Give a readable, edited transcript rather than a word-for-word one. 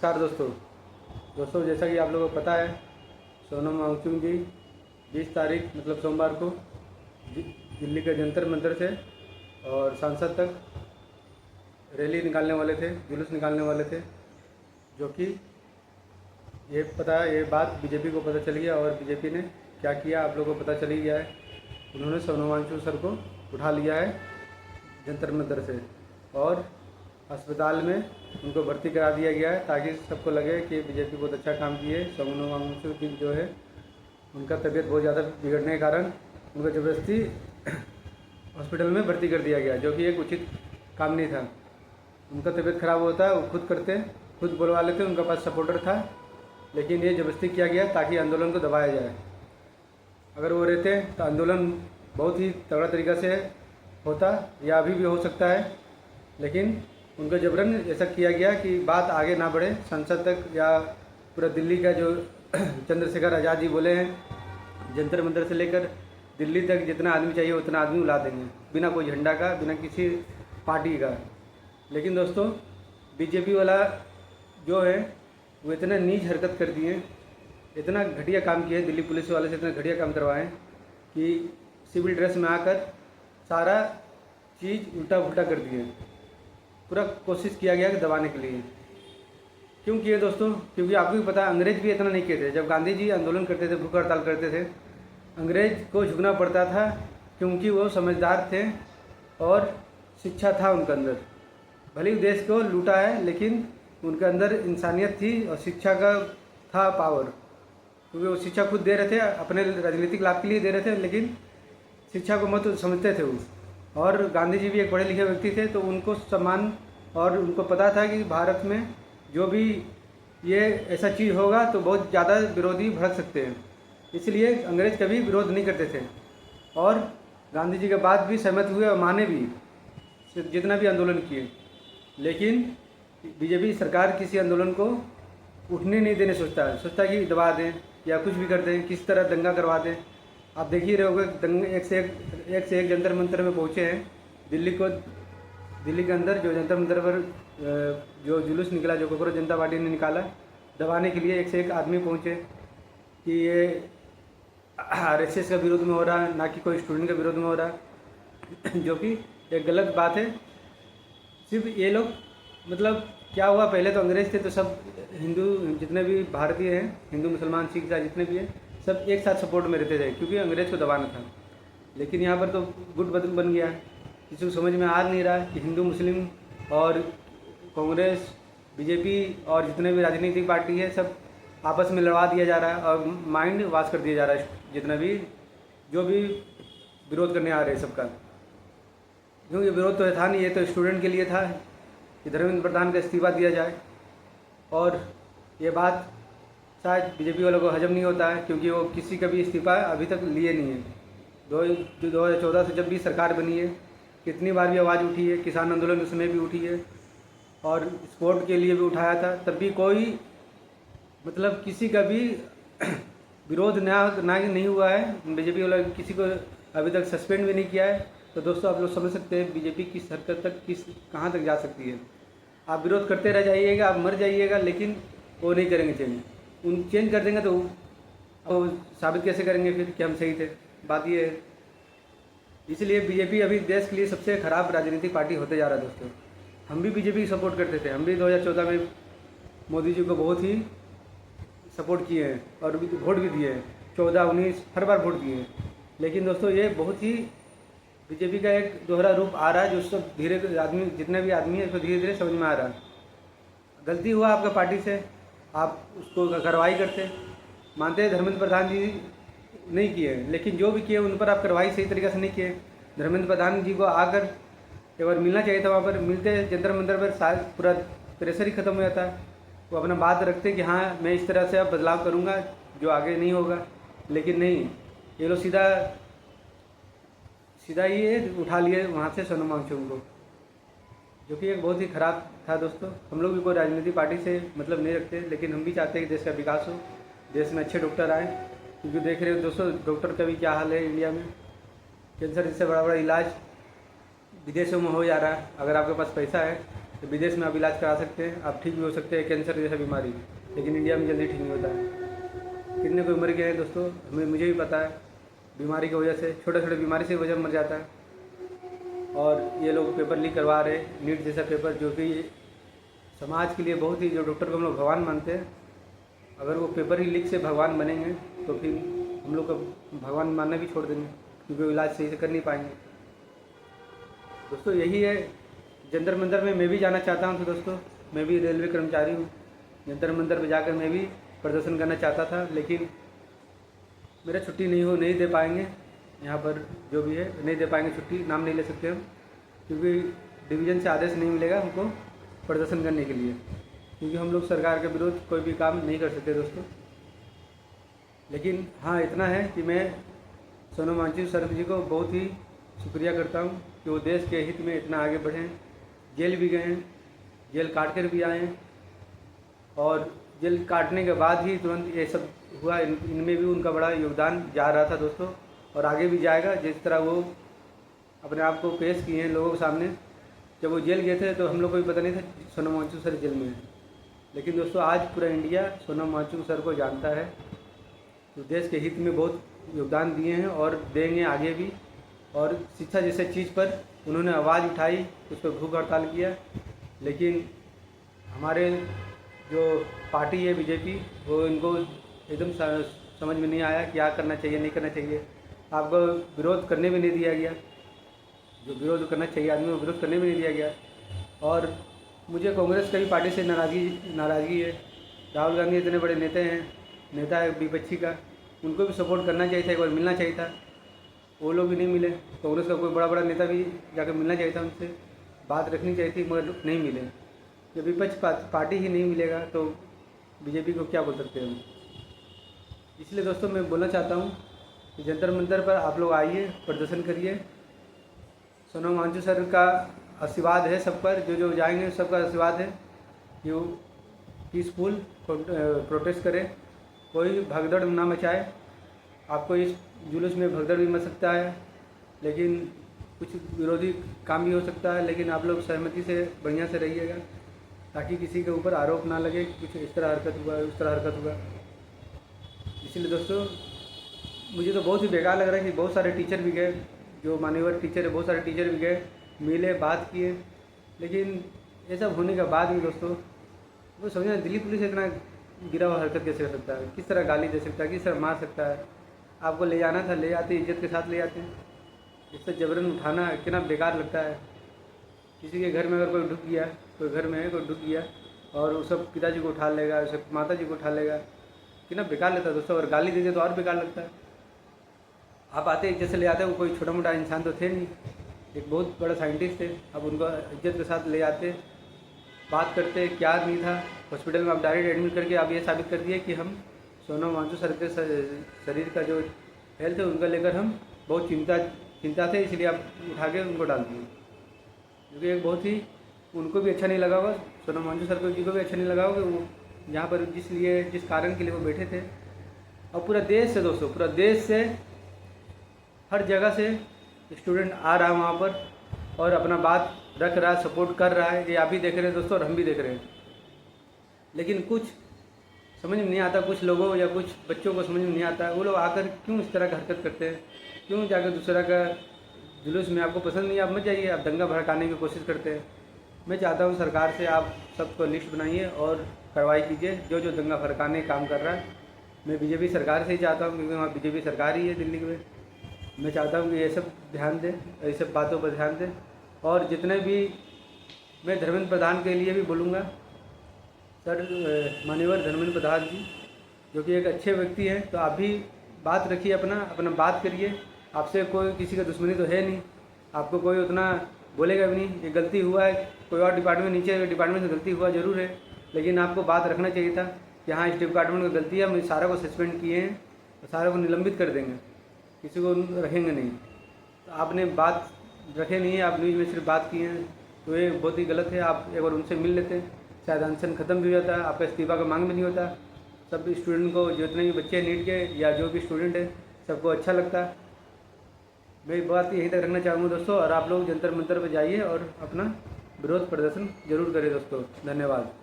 नमस्कार दोस्तों जैसा कि आप लोगों को पता है, सोनम वांगचुक जी 20 तारीख मतलब सोमवार को दिल्ली के जंतर मंतर से और सांसद तक रैली निकालने वाले थे, जुलूस निकालने वाले थे, जो कि ये बात बीजेपी को पता चल गया और बीजेपी ने क्या किया आप लोगों को पता चल ही गया है। उन्होंने सोनम वांगचुक सर को उठा लिया है जंतर मंतर से और अस्पताल में उनको भर्ती करा दिया गया है, ताकि सबको लगे कि बीजेपी बहुत अच्छा काम की है। सोनम वांगचुक जी जो है उनका तबीयत बहुत ज़्यादा बिगड़ने के कारण उनको ज़बरदस्ती हॉस्पिटल में भर्ती कर दिया गया, जो कि एक उचित काम नहीं था। उनका तबीयत खराब होता है, वो खुद बुलवा लेते, उनका पास सपोर्टर था, लेकिन ये ज़बरदस्ती किया गया ताकि आंदोलन को दबाया जाए। अगर वो रहते तो आंदोलन बहुत ही तगड़ा तरीक़ा से होता या अभी भी हो सकता है, लेकिन उनको जबरन ऐसा किया गया कि बात आगे ना बढ़े संसद तक या पूरा दिल्ली का जो चंद्रशेखर आज़ाद जी बोले हैं, जंतर मंतर से लेकर दिल्ली तक जितना आदमी चाहिए उतना आदमी उला देंगे, बिना कोई झंडा का, बिना किसी पार्टी का। लेकिन दोस्तों बीजेपी वाला जो है वो इतना नीच हरकत कर दिए, इतना घटिया काम किए, दिल्ली पुलिस वाले से इतना घटिया काम करवाएं कि सिविल ड्रेस में आकर सारा चीज़ उल्टा पुल्टा कर दिए। पूरा कोशिश किया गया कि दबाने के लिए। क्यों किए दोस्तों? क्योंकि आपको भी पता है अंग्रेज भी इतना नहीं किए थे। जब गांधी जी आंदोलन करते थे, भूख हड़ताल करते थे, अंग्रेज को झुकना पड़ता था, क्योंकि वो समझदार थे और शिक्षा था उनके अंदर। भले ही देश को लूटा है, लेकिन उनके अंदर इंसानियत थी और शिक्षा का था पावर, क्योंकि वो शिक्षा खुद दे रहे थे, अपने राजनीतिक लाभ के लिए दे रहे थे, लेकिन शिक्षा को मत समझते थे वो। और गांधी जी भी एक पढ़े लिखे व्यक्ति थे, तो उनको सम्मान और उनको पता था कि भारत में जो भी ये ऐसा चीज़ होगा तो बहुत ज़्यादा विरोधी भड़क सकते हैं, इसलिए अंग्रेज कभी विरोध नहीं करते थे। और गांधी जी के बाद भी सहमत हुए और माने भी जितना भी आंदोलन किए, लेकिन बीजेपी सरकार किसी आंदोलन को उठने नहीं देने सोचता कि दबा दें या कुछ भी कर दें, किस तरह दंगा करवा दें। आप देख ही रहे होगे, दंगे एक से एक जंतर मंतर में पहुँचे हैं। दिल्ली के अंदर जो जंतर मंतर पर जो जुलूस निकला, जो कांग्रेस जनता पार्टी ने निकाला, दबाने के लिए एक से एक आदमी पहुँचे कि ये आरएसएस का विरोध में हो रहा है, ना कि कोई स्टूडेंट के विरोध में हो रहा है, जो कि एक गलत बात है। सिर्फ ये लोग मतलब क्या हुआ, पहले तो अंग्रेज थे तो सब हिंदू जितने भी भारतीय हैं, हिंदू मुसलमान सिख ईसाई जितने भी हैं, सब एक साथ सपोर्ट में रहते थे, क्योंकि अंग्रेज़ को दबाना था। लेकिन यहाँ पर तो गुट बन गया, किसी को समझ में आ नहीं रहा कि हिंदू मुस्लिम और कांग्रेस बीजेपी और जितने भी राजनीतिक पार्टी है सब आपस में लड़वा दिया जा रहा है और माइंड वाश कर दिया जा रहा है जितना भी जो भी विरोध करने आ रहे हैं सबका। क्योंकि विरोध तो था नहीं, ये तो स्टूडेंट के लिए था कि धर्मेंद्र प्रधान का इस्तीफा दिया जाए। और ये बात शायद बीजेपी वालों को हजम नहीं होता है, क्योंकि वो किसी का भी इस्तीफा अभी तक लिए नहीं है। 2014 से जब भी सरकार बनी है, कितनी बार भी आवाज़ उठी है, किसान आंदोलन उसमें भी उठी है और स्पोर्ट के लिए भी उठाया था, तब भी कोई मतलब किसी का भी विरोध ना नहीं हुआ है। बीजेपी वाला किसी को अभी तक सस्पेंड भी नहीं किया है। तो दोस्तों आप लोग समझ सकते हैं बीजेपी किस हरकत तक कहाँ तक जा सकती है। आप विरोध करते रह जाइएगा, आप मर जाइएगा, लेकिन वो नहीं करेंगे चेंज। चेंज कर देंगे तो वो साबित कैसे करेंगे फिर कि हम सही थे? बात ये है। इसलिए बीजेपी अभी देश के लिए सबसे ख़राब राजनीतिक पार्टी होते जा रहा है दोस्तों। हम भी बीजेपी की सपोर्ट करते थे, हम भी 2014 में मोदी जी को बहुत ही सपोर्ट किए हैं और वोट भी दिए हैं, 14, 19 हर बार वोट दिए हैं। लेकिन दोस्तों ये बहुत ही बीजेपी का एक दोहरा रूप आ रहा है, जो सब धीरे आदमी जितने भी आदमी है उसको धीरे धीरे समझ में आ रहा है। गलती हुआ आपका पार्टी से, आप उसको कार्रवाई करते, मानते हैं धर्मेंद्र प्रधान जी नहीं किए, लेकिन जो भी किए उन पर आप कार्रवाई सही तरीके से नहीं किए। धर्मेंद्र प्रधान जी को आकर एक बार मिलना चाहिए था, वहाँ पर मिलते जंतर मंतर पर शायद पूरा प्रेशर ही ख़त्म हो जाता है। वो अपना बात रखते कि हाँ मैं इस तरह से अब बदलाव करूँगा जो आगे नहीं होगा, लेकिन नहीं, ये लोग सीधा ये उठा लिए वहाँ से सोनम वांगचुक को, जो कि एक बहुत ही ख़राब था दोस्तों। हम लोग भी कोई राजनीतिक पार्टी से मतलब नहीं रखते, लेकिन हम भी चाहते हैं कि देश का विकास हो, देश में अच्छे डॉक्टर आए, क्योंकि देख रहे हो दोस्तों डॉक्टर का भी क्या हाल है इंडिया में। कैंसर जैसे बड़ा बड़ा इलाज विदेशों में हो जा रहा है। अगर आपके पास पैसा है तो विदेश में आप इलाज करा सकते हैं, आप ठीक भी हो सकते हैं कैंसर जैसा बीमारी, लेकिन इंडिया में जल्दी ठीक नहीं होता है। कितने कोई मर गए हैं दोस्तों, मुझे भी पता है, बीमारी की वजह से, छोटे छोटे बीमारी से वजह मर जाता है। और ये लोग पेपर लीक करवा रहे, नीट जैसा पेपर, जो कि समाज के लिए बहुत ही, जो डॉक्टर को हम लोग भगवान मानते हैं, अगर वो पेपर ही लीक से भगवान बनेंगे तो फिर हम लोग का भगवान मानना भी छोड़ देंगे, क्योंकि वो इलाज सही से कर नहीं पाएंगे। दोस्तों यही है, जंतर मंतर में मैं भी जाना चाहता हूँ। तो दोस्तों मैं भी रेलवे कर्मचारी हूँ, जंतर मंतर पर जाकर मैं भी प्रदर्शन करना चाहता था, लेकिन मेरा छुट्टी नहीं दे पाएंगे। यहाँ पर जो भी है नहीं दे पाएंगे छुट्टी, नाम नहीं ले सकते हम, क्योंकि डिवीज़न से आदेश नहीं मिलेगा हमको प्रदर्शन करने के लिए, क्योंकि हम लोग सरकार के विरुद्ध कोई भी काम नहीं कर सकते दोस्तों। लेकिन हाँ, इतना है कि मैं सोनम वांगचुक सर जी को बहुत ही शुक्रिया करता हूँ कि वो देश के हित में इतना आगे बढ़े हैं। जेल भी गए हैं, जेल काट कर भी आए हैं, और जेल काटने के बाद ही तुरंत ये सब हुआ। इनमें भी उनका बड़ा योगदान जा रहा था दोस्तों, और आगे भी जाएगा। जिस तरह वो अपने आप को पेश किए हैं लोगों के सामने, जब वो जेल गए थे तो हम लोग को भी पता नहीं था सोनम वांगचुक सर जेल में है, लेकिन दोस्तों आज पूरा इंडिया सोनम वांगचुक सर को जानता है। तो देश के हित में बहुत योगदान दिए हैं और देंगे आगे भी। और शिक्षा जैसे चीज़ पर उन्होंने आवाज़ उठाई, उस पर भूख हड़ताल किया, लेकिन हमारे जो पार्टी है बीजेपी, वो इनको एकदम समझ में नहीं आया क्या करना चाहिए नहीं करना चाहिए। आपको विरोध करने भी नहीं दिया गया, जो विरोध करना चाहिए आदमी को विरोध करने भी नहीं दिया गया। और मुझे कांग्रेस की पार्टी से नाराज़गी है। राहुल गांधी इतने बड़े नेता है विपक्षी का, उनको भी सपोर्ट करना चाहिए था, एक बार मिलना चाहिए था, वो लोग भी नहीं मिले। कांग्रेस का कोई बड़ा नेता भी जाकर मिलना चाहिए था, उनसे बात रखनी चाहिए थी, मगर नहीं मिले। जब विपक्ष पार्टी ही नहीं मिलेगा तो बीजेपी को क्या बोल सकते हैं हम। इसलिए दोस्तों मैं बोलना चाहता हूँ कि जंतर मंतर पर आप लोग आइए, प्रदर्शन करिए। सोनम वांगचुक सर का आशीर्वाद है सब पर, जो जाएंगे सबका आशीर्वाद है कि वो पीसफुल प्रोटेस्ट करें, कोई भगदड़ ना मचाए। आपको इस जुलूस में भगदड़ भी मच सकता है, लेकिन कुछ विरोधी काम भी हो सकता है, लेकिन आप लोग सहमति से बढ़िया से रहिएगा, ताकि किसी के ऊपर आरोप ना लगे कुछ इस तरह हरकत हुआ उस तरह हरकत हुआ। इसलिए दोस्तों मुझे तो बहुत ही बेकार लग रहा है कि बहुत सारे टीचर भी गए, जो मान्यवर टीचर है, बहुत सारे टीचर भी गए, मिले, बात किए, लेकिन ये सब होने के बाद भी दोस्तों वो समझना, दिल्ली पुलिस इतना गिरा हुआ हरकत कैसे कर सकता है, किस तरह गाली दे सकता है, किस तरह मार सकता है। आपको ले जाना था, ले आते, इज्जत के साथ ले आते। इससे जबरन उठाना कितना बेकार लगता है। किसी के घर में अगर कोई ढुक गया, कोई घर में है कोई ढुक गया, और वो सब पिताजी को उठा लेगा, सब माता जी को उठा लेगा, कितना बेकार लगता है दोस्तों। और गाली दीजिए तो और बेकार लगता है। आप आते इज्जत से ले आते, वो कोई छोटा मोटा इंसान तो थे नहीं, एक बहुत बड़ा साइंटिस्ट थे। अब उनको इज्जत के साथ ले आते, बात करते, क्या नहीं था, हॉस्पिटल में आप डायरेक्ट एडमिट करके आप ये साबित कर दिए कि हम सोनम वांगचुक सर के शरीर का जो हेल्थ है उनका लेकर हम बहुत चिंता थे, इसलिए आप उठा के उनको डाल दिए। क्योंकि एक बहुत ही उनको भी अच्छा नहीं लगा होगा, सोनम वांगचुक सर जी को भी अच्छा नहीं लगा होगा, वो यहाँ पर जिस कारण के लिए वो बैठे थे। और पूरा देश से दोस्तों, पूरा देश से, हर जगह से स्टूडेंट आ रहा है वहाँ पर और अपना बात रख रहा है, सपोर्ट कर रहा है। ये आप भी देख रहे हैं दोस्तों और हम भी देख रहे हैं। लेकिन कुछ समझ में नहीं आता, कुछ लोगों या कुछ बच्चों को समझ में नहीं आता, वो लोग आकर क्यों इस तरह का हरकत करते हैं, क्यों जाकर दूसरा का जुलूस में। आपको पसंद नहीं, आप मत जाइए, आप दंगा भड़काने की कोशिश करते हैं। मैं चाहता हूँ सरकार से आप सबको लिस्ट बनाइए और कार्रवाई कीजिए जो दंगा भड़काने काम कर रहा है। मैं बीजेपी सरकार से ही चाहता हूँ, क्योंकि वहाँ बीजेपी सरकार ही है दिल्ली में। मैं चाहता हूँ कि ये सब ध्यान दें, ये सब बातों पर ध्यान दें। और जितने भी, मैं धर्मेंद्र प्रधान के लिए भी बोलूँगा, सर मान्यवर धर्मेंद्र प्रधान जी जो कि एक अच्छे व्यक्ति हैं, तो आप भी बात रखिए, अपना बात करिए। आपसे कोई किसी का दुश्मनी तो है नहीं, आपको कोई उतना बोलेगा भी नहीं। ये गलती हुआ है, कोई और डिपार्टमेंट, नीचे डिपार्टमेंट से गलती हुआ ज़रूर है, लेकिन आपको बात रखना चाहिए था कि हाँ इस डिपार्टमेंट को गलती है, हम सारा को सस्पेंड किए हैं और सारे को निलंबित कर देंगे, किसी को रखेंगे नहीं। तो आपने बात रखे नहीं है, आप न्यूज़ में सिर्फ बात किए हैं, तो ये बहुत ही गलत है। आप एक बार उनसे मिल लेते, शायद अनशन ख़त्म भी हो जाता, आपका इस्तीफा का मांग भी नहीं होता। सब स्टूडेंट को, जितने भी बच्चे नीट के या जो भी स्टूडेंट है, सबको अच्छा लगता। मैं बात यहीं तक रखना चाहूँगा दोस्तों। और आप लोग जंतर मंतर पर जाइए और अपना विरोध प्रदर्शन जरूर करें दोस्तों। धन्यवाद।